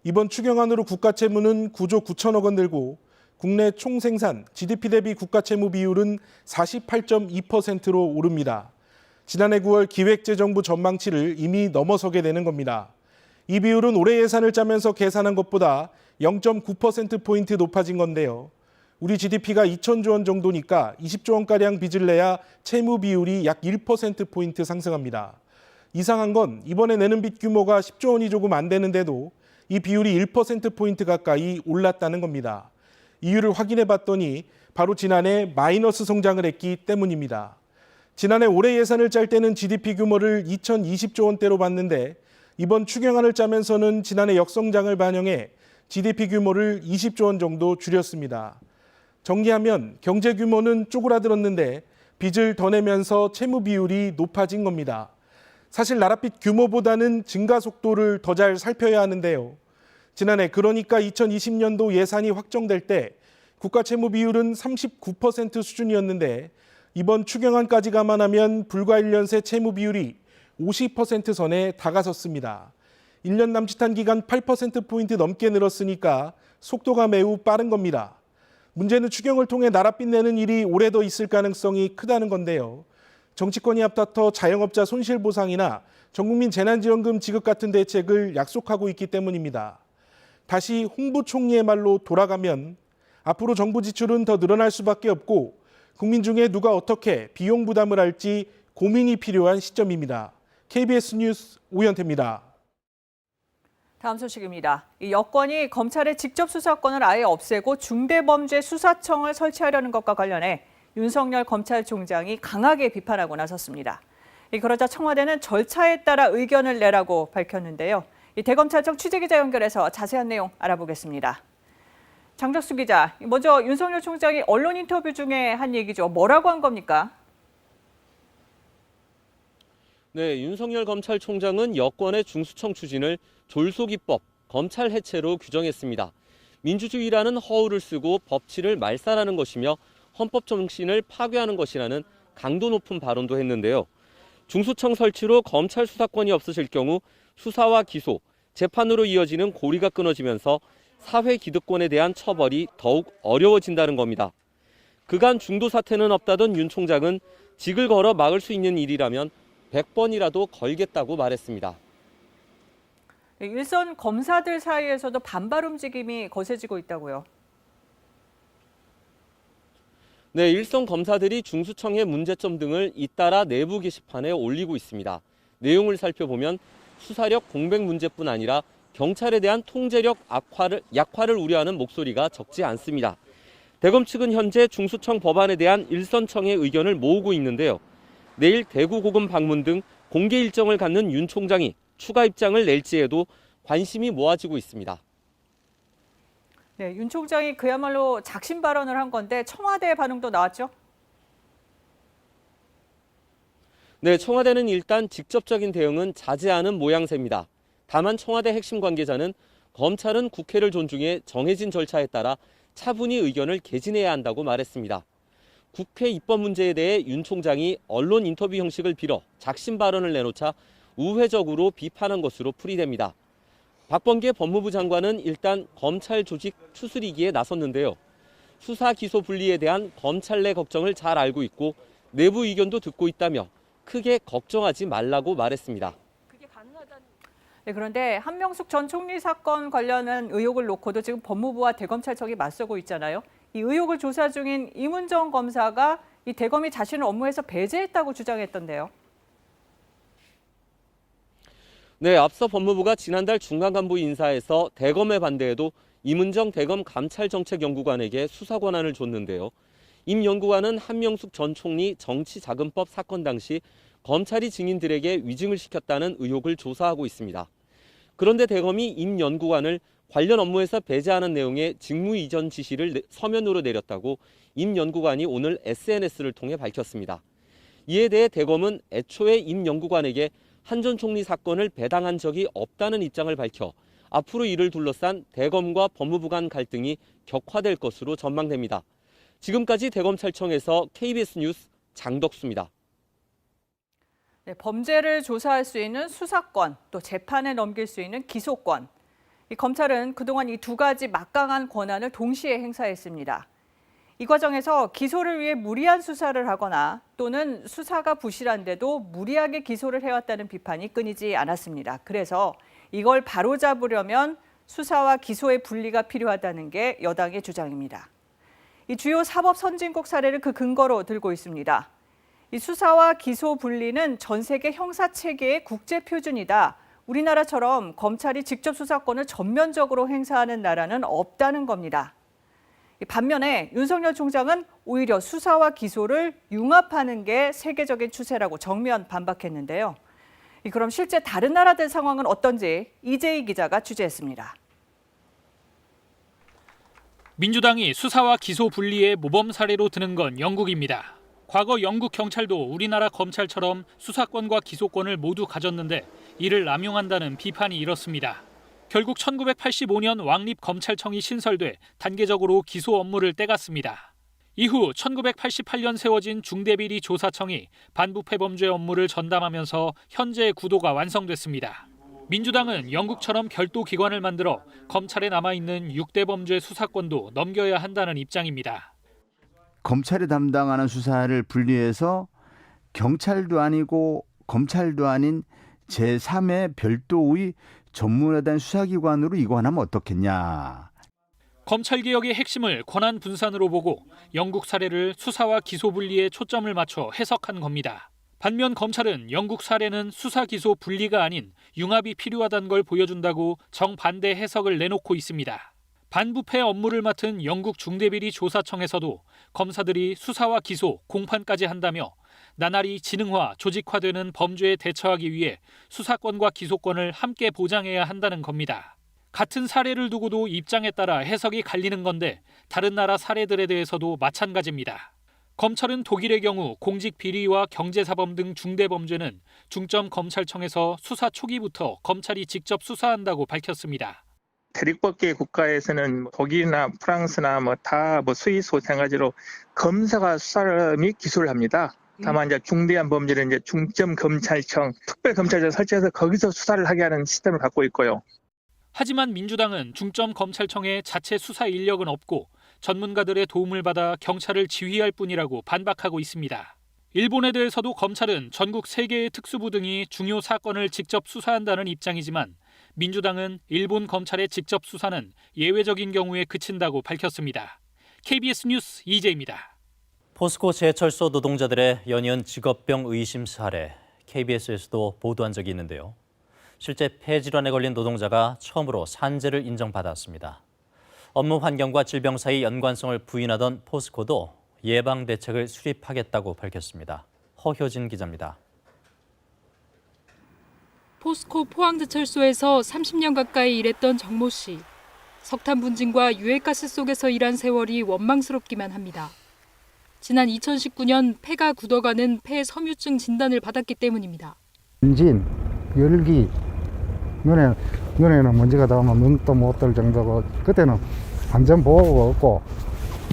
이번 추경안으로 국가 채무는 9조 9천억 원 늘고 국내 총생산 GDP 대비 국가채무 비율은 48.2%로 오릅니다. 지난해 9월 기획재정부 전망치를 이미 넘어서게 되는 겁니다. 이 비율은 올해 예산을 짜면서 계산한 것보다 0.9%포인트 높아진 건데요. 우리 GDP가 2천조 원 정도니까 20조 원가량 빚을 내야 채무 비율이 약 1%포인트 상승합니다. 이상한 건 이번에 내는 빚 규모가 10조 원이 조금 안 되는데도 이 비율이 1%포인트 가까이 올랐다는 겁니다. 이유를 확인해 봤더니 바로 지난해 마이너스 성장을 했기 때문입니다. 지난해 올해 예산을 짤 때는 GDP 규모를 2020조 원대로 봤는데 이번 추경안을 짜면서는 지난해 역성장을 반영해 GDP 규모를 20조 원 정도 줄였습니다. 정리하면 경제 규모는 쪼그라들었는데 빚을 더 내면서 채무 비율이 높아진 겁니다. 사실 나라빚 규모보다는 증가 속도를 더 잘 살펴야 하는데요. 지난해 그러니까 2020년도 예산이 확정될 때 국가 채무 비율은 39% 수준이었는데 이번 추경안까지 감안하면 불과 1년 새 채무 비율이 50% 선에 다가섰습니다. 1년 남짓한 기간 8%포인트 넘게 늘었으니까 속도가 매우 빠른 겁니다. 문제는 추경을 통해 나라빚 내는 일이 올해 더 있을 가능성이 크다는 건데요. 정치권이 앞다퉈 자영업자 손실보상이나 전국민 재난지원금 지급 같은 대책을 약속하고 있기 때문입니다. 다시 홍부총리의 말로 돌아가면 앞으로 정부 지출은 더 늘어날 수밖에 없고 국민 중에 누가 어떻게 비용 부담을 할지 고민이 필요한 시점입니다. KBS 뉴스 오현태입니다. 다음 소식입니다. 이 여권이 검찰의 직접 수사권을 아예 없애고 중대범죄수사청을 설치하려는 것과 관련해 윤석열 검찰총장이 강하게 비판하고 나섰습니다. 그러자 청와대는 절차에 따라 의견을 내라고 밝혔는데요. 이 대검찰청 취재기자 연결해서 자세한 내용 알아보겠습니다. 장덕수 기자, 먼저 윤석열 총장이 언론 인터뷰 중에 한 얘기죠. 뭐라고 한 겁니까? 네, 윤석열 검찰총장은 여권의 중수청 추진을 졸속입법, 검찰 해체로 규정했습니다. 민주주의라는 허울을 쓰고 법치를 말살하는 것이며 헌법 정신을 파괴하는 것이라는 강도 높은 발언도 했는데요. 중수청 설치로 검찰 수사권이 없어질 경우 수사와 기소, 재판으로 이어지는 고리가 끊어지면서 사회 기득권에 대한 처벌이 더욱 어려워진다는 겁니다. 그간 중도 사태는 없다던 윤 총장은 직을 걸어 막을 수 있는 일이라면 100번이라도 걸겠다고 말했습니다. 일선 검사들 사이에서도 반발 움직임이 거세지고 있다고요. 네, 일선 검사들이 중수청의 문제점 등을 잇따라 내부 게시판에 올리고 있습니다. 내용을 살펴보면 수사력 공백 문제뿐 아니라 경찰에 대한 통제력 약화를 우려하는 목소리가 적지 않습니다. 대검 측은 현재 중수청 법안에 대한 일선청의 의견을 모으고 있는데요. 내일 대구 고검 방문 등 공개 일정을 갖는 윤 총장이 추가 입장을 낼지에도 관심이 모아지고 있습니다. 네, 윤 총장이 그야말로 작심 발언을 한 건데 청와대 반응도 나왔죠? 네, 청와대는 일단 직접적인 대응은 자제하는 모양새입니다. 다만 청와대 핵심 관계자는 검찰은 국회를 존중해 정해진 절차에 따라 차분히 의견을 개진해야 한다고 말했습니다. 국회 입법 문제에 대해 윤 총장이 언론 인터뷰 형식을 빌어 작심 발언을 내놓자 우회적으로 비판한 것으로 풀이됩니다. 박범계 법무부 장관은 일단 검찰 조직 추스리기에 나섰는데요. 수사 기소 분리에 대한 검찰 내 걱정을 잘 알고 있고 내부 의견도 듣고 있다며 크게 걱정하지 말라고 말했습니다. 네, 그런데 한명숙 전 총리 사건 관련한 의혹을 놓고도 지금 법무부와 대검찰청이 맞서고 있잖아요. 이 의혹을 조사 중인 임은정 검사가 이 대검이 자신을 업무에서 배제했다고 주장했던데요. 네, 앞서 법무부가 지난달 중간간부 인사에서 대검의 반대에도 임은정 대검 감찰정책연구관에게 수사 권한을 줬는데요. 임 연구관은 한명숙 전 총리 정치자금법 사건 당시 검찰이 증인들에게 위증을 시켰다는 의혹을 조사하고 있습니다. 그런데 대검이 임 연구관을 관련 업무에서 배제하는 내용의 직무 이전 지시를 서면으로 내렸다고 임 연구관이 오늘 SNS를 통해 밝혔습니다. 이에 대해 대검은 애초에 임 연구관에게 한 전 총리 사건을 배당한 적이 없다는 입장을 밝혀 앞으로 이를 둘러싼 대검과 법무부 간 갈등이 격화될 것으로 전망됩니다. 지금까지 대검찰청에서 KBS 뉴스 장덕수입니다. 네, 범죄를 조사할 수 있는 수사권, 또 재판에 넘길 수 있는 기소권. 이 검찰은 그동안 이 두 가지 막강한 권한을 동시에 행사했습니다. 이 과정에서 기소를 위해 무리한 수사를 하거나 또는 수사가 부실한데도 무리하게 기소를 해왔다는 비판이 끊이지 않았습니다. 그래서 이걸 바로잡으려면 수사와 기소의 분리가 필요하다는 게 여당의 주장입니다. 이 주요 사법 선진국 사례를 그 근거로 들고 있습니다. 이 수사와 기소 분리는 전 세계 형사 체계의 국제 표준이다. 우리나라처럼 검찰이 직접 수사권을 전면적으로 행사하는 나라는 없다는 겁니다. 반면에 윤석열 총장은 오히려 수사와 기소를 융합하는 게 세계적인 추세라고 정면 반박했는데요. 그럼 실제 다른 나라들 상황은 어떤지 이재희 기자가 취재했습니다. 민주당이 수사와 기소 분리의 모범 사례로 드는 건 영국입니다. 과거 영국 경찰도 우리나라 검찰처럼 수사권과 기소권을 모두 가졌는데 이를 남용한다는 비판이 일었습니다. 결국 1985년 왕립검찰청이 신설돼 단계적으로 기소 업무를 떼갔습니다. 이후 1988년 세워진 중대비리조사청이 반부패 범죄 업무를 전담하면서 현재의 구도가 완성됐습니다. 민주당은 영국처럼 별도 기관을 만들어 검찰에 남아있는 6대 범죄 수사권도 넘겨야 한다는 입장입니다. 검찰이 담당하는 수사를 분리해서 경찰도 아니고 검찰도 아닌 제3의 별도의 전문화된 수사기관으로 이관하면 어떻겠냐. 검찰개혁의 핵심을 권한 분산으로 보고 영국 사례를 수사와 기소 분리에 초점을 맞춰 해석한 겁니다. 반면 검찰은 영국 사례는 수사 기소 분리가 아닌 융합이 필요하다는 걸 보여준다고 정반대 해석을 내놓고 있습니다. 반부패 업무를 맡은 영국 중대비리조사청에서도 검사들이 수사와 기소, 공판까지 한다며 나날이 지능화, 조직화되는 범죄에 대처하기 위해 수사권과 기소권을 함께 보장해야 한다는 겁니다. 같은 사례를 두고도 입장에 따라 해석이 갈리는 건데 다른 나라 사례들에 대해서도 마찬가지입니다. 검찰은 독일의 경우 공직 비리와 경제사범 등 중대범죄는 중점검찰청에서 수사 초기부터 검찰이 직접 수사한다고 밝혔습니다. 대륙법계 국가에서는 독일이나 프랑스나 다 스위스 마찬가지로 검사가 수사를 및 기소를 합니다. 다만 이제 중대한 범죄는 이제 중점검찰청, 특별검찰청 설치해서 거기서 수사를 하게 하는 시스템을 갖고 있고요. 하지만 민주당은 중점검찰청에 자체 수사 인력은 없고 전문가들의 도움을 받아 경찰을 지휘할 뿐이라고 반박하고 있습니다. 일본에 대해서도 검찰은 전국 3개의 특수부 등이 중요 사건을 직접 수사한다는 입장이지만 민주당은 일본 검찰의 직접 수사는 예외적인 경우에 그친다고 밝혔습니다. KBS 뉴스 이재입니다. 포스코 제철소 노동자들의 연이은 직업병 의심 사례, KBS에서도 보도한 적이 있는데요. 실제 폐질환에 걸린 노동자가 처음으로 산재를 인정받았습니다. 업무 환경과 질병 사이 연관성을 부인하던 포스코도 예방 대책을 수립하겠다고 밝혔습니다. 허효진 기자입니다. 포스코 포항제철소에서 30년 가까이 일했던 정모 씨. 석탄 분진과 유해가스 속에서 일한 세월이 원망스럽기만 합니다. 지난 2019년 폐가 굳어가는 폐 섬유증 진단을 받았기 때문입니다. 분진, 열기, 눈에는 먼지가 닿으면 눈도 못 뜰 정도고 그때는 안전 보호가 없고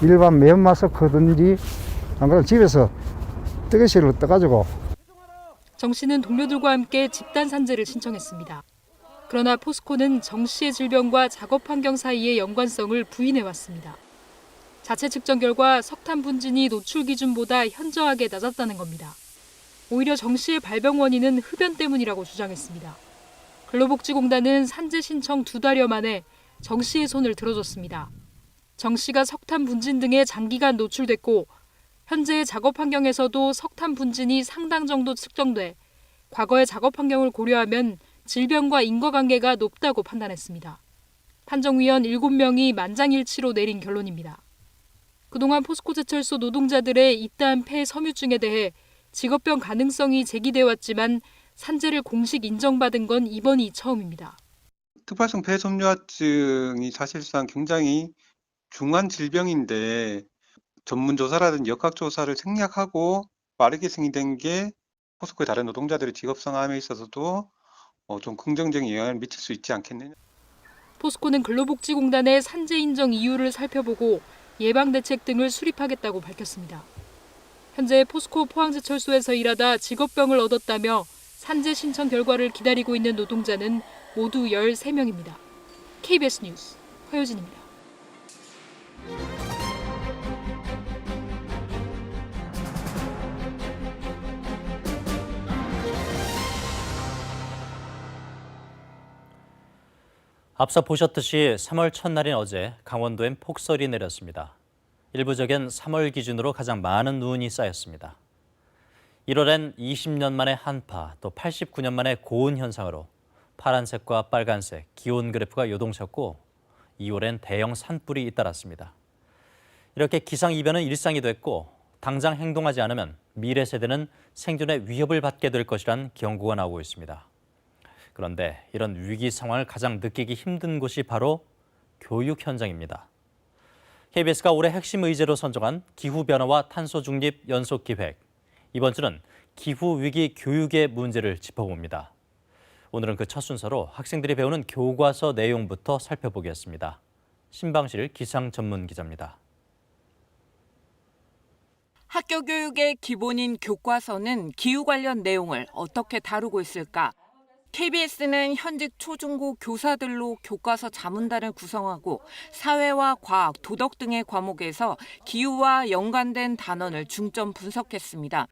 일반 매연 마스크든지 안 그러면 집에서 뜨개실로 떠가지고. 정 씨는 동료들과 함께 집단 산재를 신청했습니다. 그러나 포스코는 정 씨의 질병과 작업 환경 사이의 연관성을 부인해왔습니다. 자체 측정 결과 석탄 분진이 노출 기준보다 현저하게 낮았다는 겁니다. 오히려 정 씨의 발병 원인은 흡연 때문이라고 주장했습니다. 근로복지공단은 산재 신청 2달여 만에 정 씨의 손을 들어줬습니다. 정 씨가 석탄 분진 등에 장기간 노출됐고 현재의 작업 환경에서도 석탄 분진이 상당 정도 측정돼 과거의 작업 환경을 고려하면 질병과 인과관계가 높다고 판단했습니다. 판정위원 7명이 만장일치로 내린 결론입니다. 그동안 포스코 제철소 노동자들의 잇따한 폐 섬유증에 대해 직업병 가능성이 제기돼 왔지만 산재를 공식 인정받은 건 이번이 처음입니다. 특발성 폐섬유화증이 사실상 굉장히 중한 질병인데 전문조사라든지 역학조사를 생략하고 빠르게 승인된 게 포스코의 다른 노동자들의 직업성함에 있어서도 좀 긍정적인 영향을 미칠 수 있지 않겠느냐. 포스코는 근로복지공단의 산재 인정 이유를 살펴보고 예방대책 등을 수립하겠다고 밝혔습니다. 현재 포스코 포항제철소에서 일하다 직업병을 얻었다며 산재 신청 결과를 기다리고 있는 노동자는 모두 13명입니다. KBS 뉴스 허효진입니다. 앞서 보셨듯이 3월 첫날인 어제 강원도엔 폭설이 내렸습니다. 일부 지역엔 3월 기준으로 가장 많은 눈이 쌓였습니다. 1월엔 20년 만에 한파, 또 89년 만에 고온 현상으로 파란색과 빨간색 기온 그래프가 요동쳤고 2월엔 대형 산불이 잇따랐습니다. 이렇게 기상이변은 일상이 됐고 당장 행동하지 않으면 미래 세대는 생존의 위협을 받게 될 것이란 경고가 나오고 있습니다. 그런데 이런 위기 상황을 가장 느끼기 힘든 곳이 바로 교육 현장입니다. KBS가 올해 핵심 의제로 선정한 기후변화와 탄소중립 연속기획. 이번 주는 기후위기 교육의 문제를 짚어봅니다. 오늘은 그 첫 순서로 학생들이 배우는 교과서 내용부터 살펴보겠습니다. 신방실 기상 전문 기자입니다. 학교 교육의 기본인 교과서는 기후 관련 내용을 어떻게 다루고 있을까? KBS는 현직 초중고 교사들로 교과서 자문단을 구성하고 사회와 과학, 도덕 등의 과목에서 기후와 연관된 단원을 중점 분석했습니다.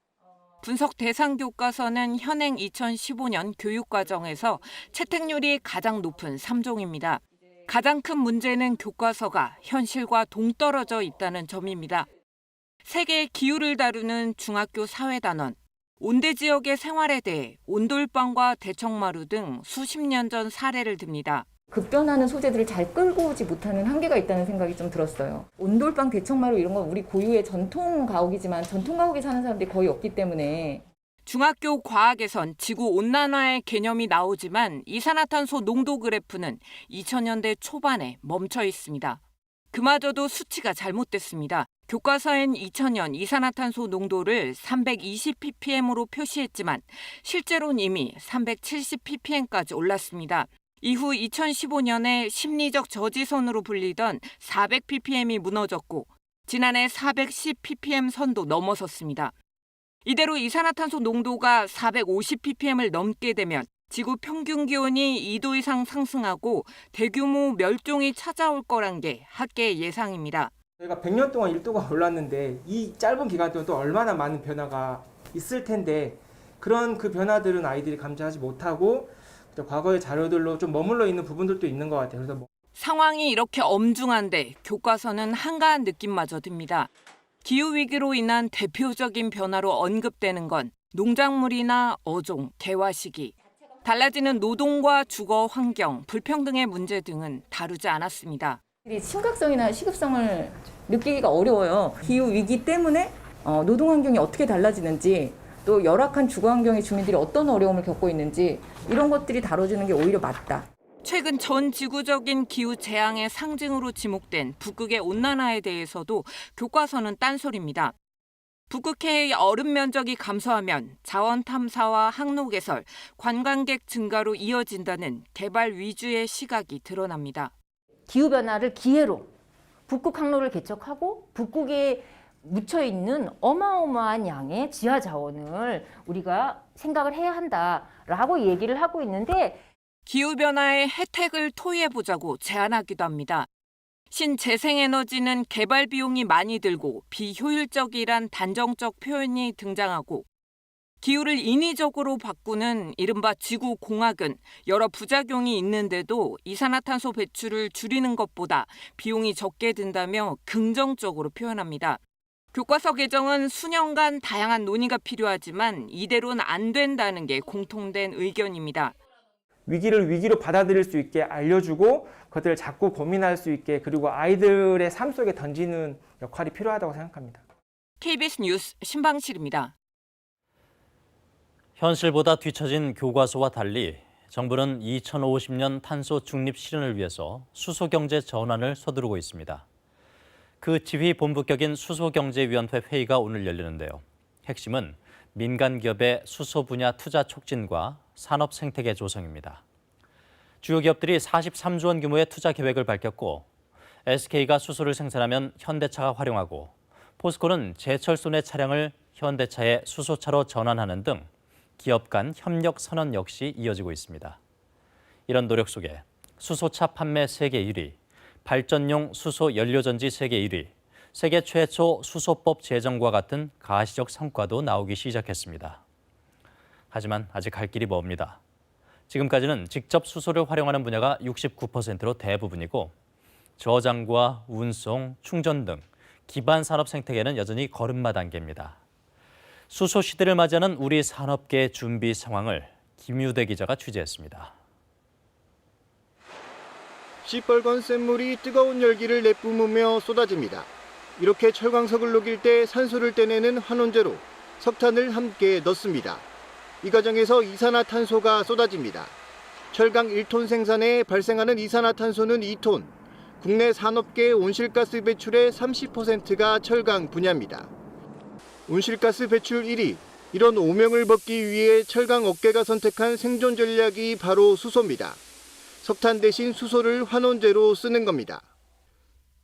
분석 대상 교과서는 현행 2015년 교육과정에서 채택률이 가장 높은 3종입니다. 가장 큰 문제는 교과서가 현실과 동떨어져 있다는 점입니다. 세계의 기후를 다루는 중학교 사회단원, 온대 지역의 생활에 대해 온돌방과 대청마루 등 수십 년 전 사례를 듭니다. 급변하는 소재들을 잘 끌고 오지 못하는 한계가 있다는 생각이 좀 들었어요. 온돌방, 대청마루 이런 건 우리 고유의 전통 가옥이지만 전통 가옥에 사는 사람들이 거의 없기 때문에 중학교 과학에선 지구온난화의 개념이 나오지만 이산화탄소 농도 그래프는 2000년대 초반에 멈춰 있습니다. 그마저도 수치가 잘못됐습니다. 교과서엔 2000년 이산화탄소 농도를 320ppm으로 표시했지만 실제로는 이미 370ppm까지 올랐습니다. 이후 2015년에 심리적 저지선으로 불리던 400ppm이 무너졌고 지난해 410ppm 선도 넘어섰습니다. 이대로 이산화탄소 농도가 450ppm을 넘게 되면 지구 평균 기온이 2도 이상 상승하고 대규모 멸종이 찾아올 거란 게 학계의 예상입니다. 저희가 100년 동안 1도가 올랐는데 이 짧은 기간 동안 또 얼마나 많은 변화가 있을 텐데 그런 그 변화들은 아이들이 감지하지 못하고 과거의 자료들로 좀 머물러 있는 부분들도 있는 것 같아요. 그래서 상황이 이렇게 엄중한데 교과서는 한가한 느낌마저 듭니다. 기후위기로 인한 대표적인 변화로 언급되는 건 농작물이나 어종, 개화 시기, 달라지는 노동과 주거 환경, 불평등의 문제 등은 다루지 않았습니다. 심각성이나 시급성을 느끼기가 어려워요. 기후위기 때문에 노동 환경이 어떻게 달라지는지 또 열악한 주거 환경의 주민들이 어떤 어려움을 겪고 있는지 이런 것들이 다뤄지는 게 오히려 맞다. 최근 전 지구적인 기후 재앙의 상징으로 지목된 북극의 온난화에 대해서도 교과서는 딴소리입니다. 북극해의 얼음 면적이 감소하면 자원 탐사와 항로 개설, 관광객 증가로 이어진다는 개발 위주의 시각이 드러납니다. 기후변화를 기회로 북극 항로를 개척하고 북극에 묻혀있는 어마어마한 양의 지하 자원을 우리가 생각을 해야 한다라고 얘기를 하고 있는데 기후변화의 혜택을 토의해보자고 제안하기도 합니다. 신재생에너지는 개발 비용이 많이 들고 비효율적이란 단정적 표현이 등장하고 기후를 인위적으로 바꾸는 이른바 지구공학은 여러 부작용이 있는데도 이산화탄소 배출을 줄이는 것보다 비용이 적게 든다며 긍정적으로 표현합니다. 교과서 개정은 수년간 다양한 논의가 필요하지만 이대로는 안 된다는 게 공통된 의견입니다. 위기를 위기로 받아들일 수 있게 알려주고 그것들을 자꾸 고민할 수 있게 그리고 아이들의 삶 속에 던지는 역할이 필요하다고 생각합니다. KBS 뉴스 신방실입니다. 현실보다 뒤처진 교과서와 달리 정부는 2050년 탄소 중립 실현을 위해서 수소경제 전환을 서두르고 있습니다. 그 지휘 본부격인 수소경제위원회 회의가 오늘 열리는데요. 핵심은 민간 기업의 수소 분야 투자 촉진과 산업 생태계 조성입니다. 주요 기업들이 43조 원 규모의 투자 계획을 밝혔고 SK가 수소를 생산하면 현대차가 활용하고 포스코는 제철소 내 차량을 현대차의 수소차로 전환하는 등 기업 간 협력 선언 역시 이어지고 있습니다. 이런 노력 속에 수소차 판매 세계 1위, 발전용 수소 연료전지 세계 1위, 세계 최초 수소법 제정과 같은 가시적 성과도 나오기 시작했습니다. 하지만 아직 갈 길이 멉니다. 지금까지는 직접 수소를 활용하는 분야가 69%로 대부분이고 저장과 운송, 충전 등 기반 산업 생태계는 여전히 걸음마 단계입니다. 수소 시대를 맞이하는 우리 산업계의 준비 상황을 김유대 기자가 취재했습니다. 시뻘건 샘물이 뜨거운 열기를 내뿜으며 쏟아집니다. 이렇게 철광석을 녹일 때 산소를 떼내는 환원제로 석탄을 함께 넣습니다. 이 과정에서 이산화탄소가 쏟아집니다. 철강 1톤 생산에 발생하는 이산화탄소는 2톤. 국내 산업계 온실가스 배출의 30%가 철강 분야입니다. 온실가스 배출 1위, 이런 오명을 벗기 위해 철강 업계가 선택한 생존 전략이 바로 수소입니다. 석탄 대신 수소를 환원제로 쓰는 겁니다.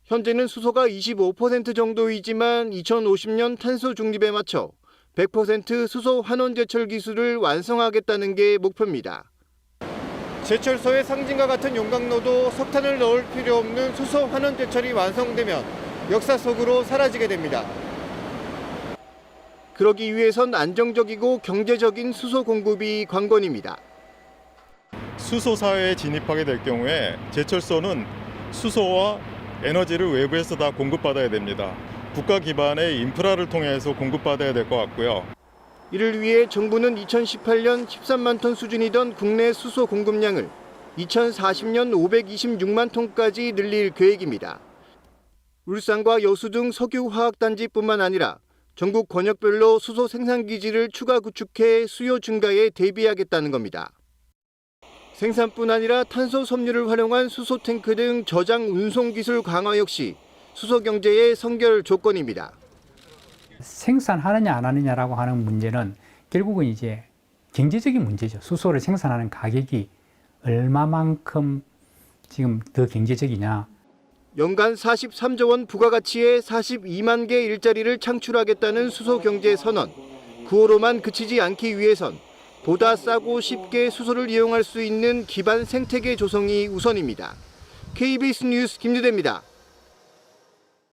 현재는 수소가 25% 정도이지만 2050년 탄소 중립에 맞춰 100% 수소 환원 제철 기술을 완성하겠다는 게 목표입니다. 제철소의 상징과 같은 용광로도 석탄을 넣을 필요 없는 수소 환원 제철이 완성되면 역사 속으로 사라지게 됩니다. 그러기 위해선 안정적이고 경제적인 수소 공급이 관건입니다. 수소 사회에 진입하게 될 경우에 제철소는 수소와 에너지를 외부에서 다 공급받아야 됩니다. 국가 기반의 인프라를 통해서 공급받아야 될 것 같고요. 이를 위해 정부는 2018년 13만 톤 수준이던 국내 수소 공급량을 2040년 526만 톤까지 늘릴 계획입니다. 울산과 여수 등 석유화학단지뿐만 아니라 전국 권역별로 수소 생산기지를 추가 구축해 수요 증가에 대비하겠다는 겁니다. 생산뿐 아니라 탄소 섬유를 활용한 수소 탱크 등 저장 운송 기술 강화 역시 수소 경제의 선결 조건입니다. 생산하느냐 안 하느냐라고 하는 문제는 결국은 이제 경제적인 문제죠. 수소를 생산하는 가격이 얼마만큼 지금 더 경제적이냐. 연간 43조 원 부가가치의 42만 개 일자리를 창출하겠다는 수소 경제 선언. 구호로만 그치지 않기 위해선 보다 싸고 쉽게 수소를 이용할 수 있는 기반 생태계 조성이 우선입니다. KBS 뉴스 김유대입니다.